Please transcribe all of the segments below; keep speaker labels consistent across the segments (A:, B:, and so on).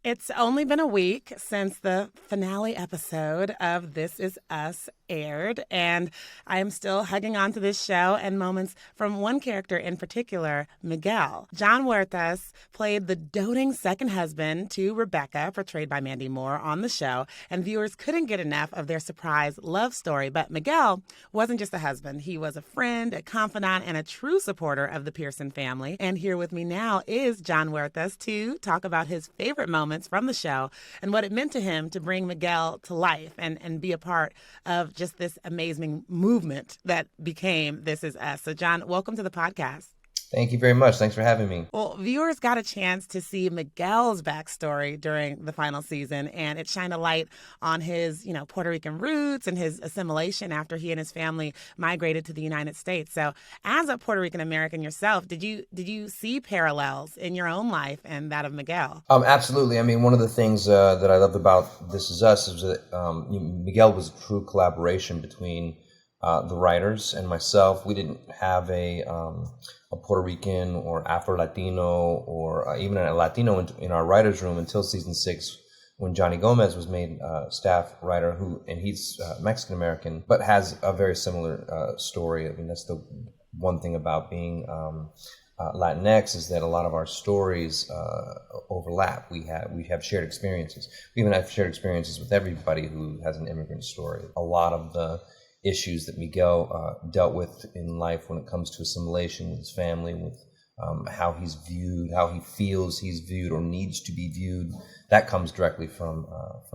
A: It's only been a week since the finale episode of This Is Us aired, and I am still hugging on to this show and moments from one character in particular, Miguel. Jon Huertas played the doting second husband to Rebecca, portrayed by Mandy Moore, on the show, and viewers couldn't get enough of their surprise love story. But Miguel wasn't just a husband. He was a friend, a confidant, and a true supporter of the Pearson family. And here with me now is Jon Huertas to talk about his favorite moments from the show and what it meant to him to bring Miguel to life and be a part of just this amazing movement that became This Is Us. So, Jon, welcome to the podcast.
B: Thank you very much. Thanks for having me.
A: Well, viewers got a chance to see Miguel's backstory during the final season, and it shined a light on his, Puerto Rican roots and his assimilation after he and his family migrated to the United States. So, as a Puerto Rican American yourself, did you see parallels in your own life and that of Miguel?
B: Absolutely. I mean, one of the things that I loved about This Is Us is that Miguel was a true collaboration between the writers and myself. We didn't have a Puerto Rican or Afro-Latino or even a Latino in our writer's room until season 6, when Johnny Gomez was made staff writer, and he's Mexican-American, but has a very similar story. I mean, that's the one thing about being Latinx, is that a lot of our stories overlap. We have shared experiences. We even have shared experiences with everybody who has an immigrant story. A lot of the issues that Miguel dealt with in life when it comes to assimilation with his family, with how he's viewed, how he feels he's viewed or needs to be viewed, that comes directly from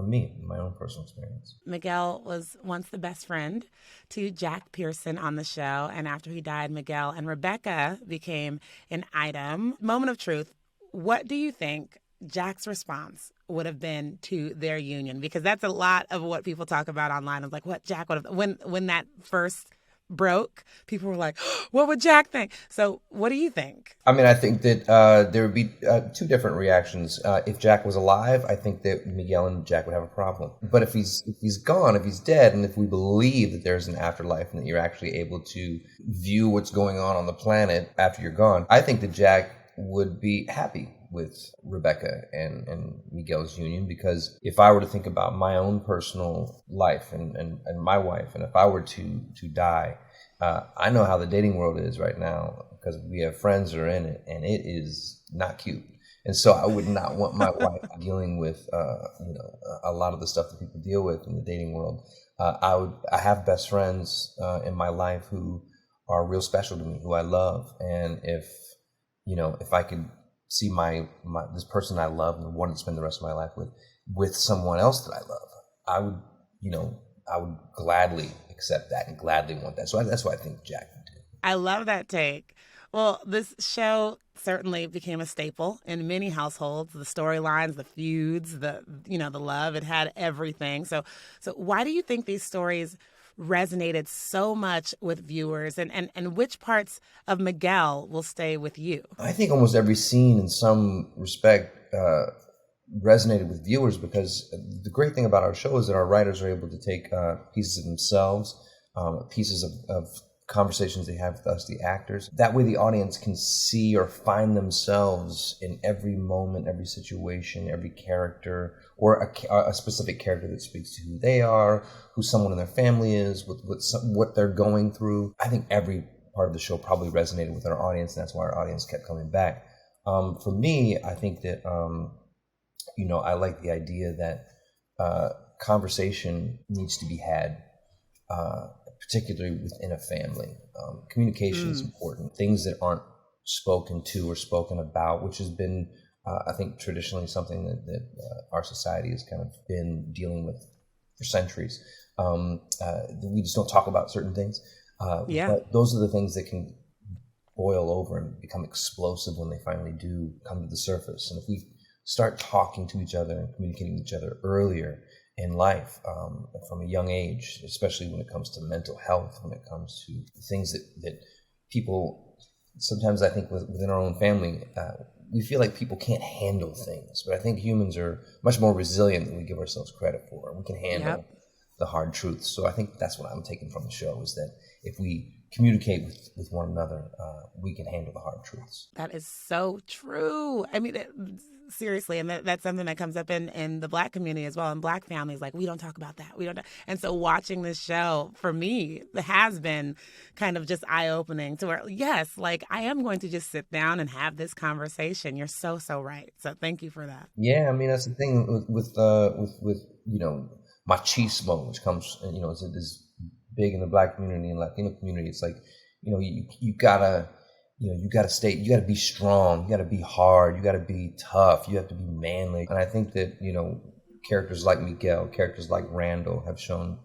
B: me, my own personal experience.
A: Miguel was once the best friend to Jack Pearson on the show, and after he died, Miguel and Rebecca became an item. Moment of truth, what do you think Jack's response would have been to their union? Because that's a lot of what people talk about online, of like what Jack would have, when that first broke, people were like, what would Jack think? So what do you think?
B: I mean, I think that there would be two different reactions. If Jack was alive, I think that Miguel and Jack would have a problem. But if he's gone, if he's dead, and if we believe that there's an afterlife and that you're actually able to view what's going on the planet after you're gone, I think that Jack would be happy with Rebecca and Miguel's union, because if I were to think about my own personal life and my wife, and if I were to die, I know how the dating world is right now, because we have friends that are in it, and it is not cute. And so I would not want my wife dealing with a lot of the stuff that people deal with in the dating world. I have best friends in my life who are real special to me, who I love, and if I could see my this person I love and want to spend the rest of my life with someone else that I love, I would gladly accept that and gladly want that. So that's what I think Jack would do.
A: I love that take. Well, this show certainly became a staple in many households. The storylines, the feuds, the love, it had everything. So why do you think these stories resonated so much with viewers, and which parts of Miguel will stay with you?
B: I think almost every scene in some respect resonated with viewers, because the great thing about our show is that our writers are able to take pieces of themselves, pieces of conversations they have with us, the actors. That way the audience can see or find themselves in every moment, every situation, every character, or a specific character that speaks to who they are, who someone in their family is, what they're going through. I think every part of the show probably resonated with our audience, and that's why our audience kept coming back. For me, I think that, I like the idea that conversation needs to be had, particularly within a family. Communication is important. Things that aren't spoken to or spoken about, which has been, I think, traditionally something that our society has kind of been dealing with for centuries. We just don't talk about certain things. But those are the things that can boil over and become explosive when they finally do come to the surface. And if we start talking to each other and communicating with each other earlier in life, from a young age, especially when it comes to mental health, when it comes to things that people, sometimes I think within our own family, we feel like people can't handle things. But I think humans are much more resilient than we give ourselves credit for. We can handle the hard truths. So I think that's what I'm taking from the show, is that if we communicate with one another, we can handle the hard truths.
A: That is so true. I mean, seriously, and that's something that comes up in the Black community as well, in Black families, like, we don't talk about that. We don't. And so watching this show, for me, has been kind of just eye-opening to where, yes, like, I am going to just sit down and have this conversation. You're so, so right. So thank you for that.
B: Yeah, I mean, that's the thing with machismo, which comes, is big in the Black community and Latino community. It's like, you gotta be strong. You gotta be hard. You gotta be tough. You have to be manly. And I think that, characters like Miguel, characters like Randall have shown,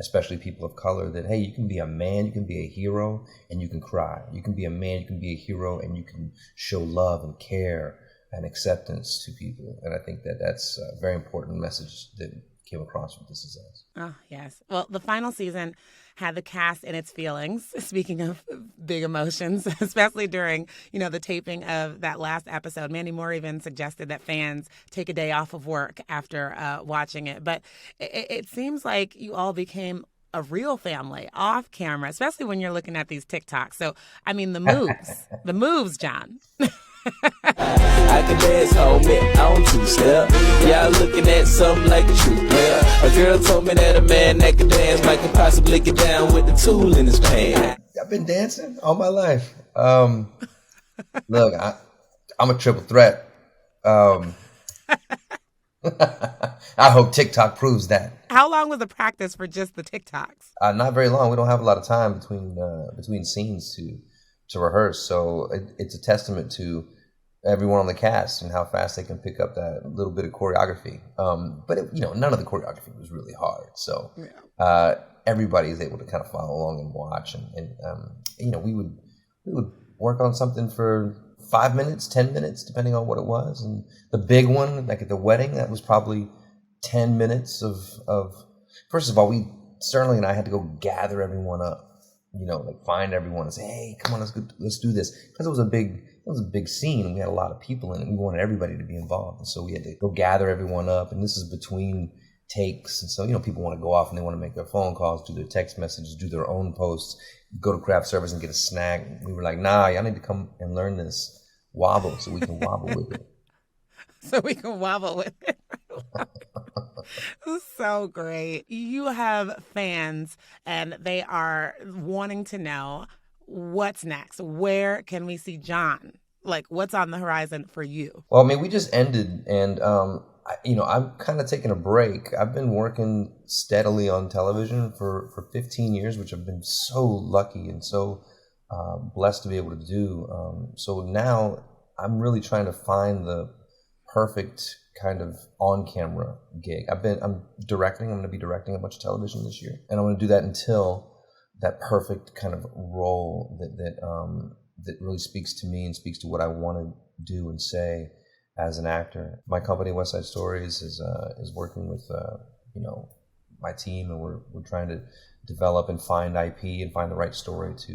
B: especially people of color, that, hey, you can be a man, you can be a hero, and you can cry. You can be a man, you can be a hero, and you can show love and care and acceptance to people. And I think that that's a very important message that came across with This Is Us.
A: Oh, yes. Well, the final season had the cast in its feelings, speaking of big emotions, especially during, the taping of that last episode. Mandy Moore even suggested that fans take a day off of work after watching it. But it seems like you all became a real family off camera, especially when you're looking at these TikToks. So, I mean, the moves, Jon.
C: I can dance, homie, on two-step. Y'all looking at something like a true player. A girl told me that a man that can dance might can possibly get down with the tool in his pants.
B: I've been dancing all my life. Look, I'm a triple threat. I hope TikTok proves that.
A: How long was the practice for just the TikToks?
B: Not very long. We don't have a lot of time between scenes to rehearse, so it's a testament to everyone on the cast and how fast they can pick up that little bit of choreography. But none of the choreography was really hard, so everybody is able to kind of follow along and watch. And we would work on something for 5 minutes, 10 minutes, depending on what it was. And the big one, like at the wedding, that was probably 10 minutes of. First of all, Sterling and I had to go gather everyone up. Find everyone and say, hey, come on, let's do this. Because it was a big scene and we had a lot of people in it. We wanted everybody to be involved. And so we had to go gather everyone up. And this is between takes. And so, people want to go off and they want to make their phone calls, do their text messages, do their own posts, go to craft service and get a snack. And we were like, nah, y'all need to come and learn this wobble so we can wobble with it.
A: So we can wobble with it. So great. You have fans and they are wanting to know what's next. Where can we see Jon? Like, what's on the horizon for you?
B: Well, I mean, we just ended and, I'm kind of taking a break. I've been working steadily on television for 15 years, which I've been so lucky and so blessed to be able to do. So now I'm really trying to find the perfect kind of on-camera gig. I'm directing. I'm going to be directing a bunch of television this year, and I'm going to do that until that perfect kind of role that really speaks to me and speaks to what I want to do and say as an actor. My company, West Side Stories, is working with my team, and we're trying to develop and find IP and find the right story to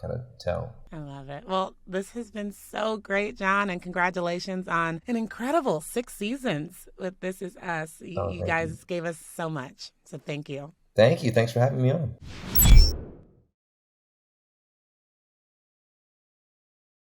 B: kind of tell.
A: I love it. Well, this has been so great, Jon, and congratulations on an incredible 6 seasons with This Is Us. You guys gave us so much, so thank you.
B: Thank you. Thanks for having me on.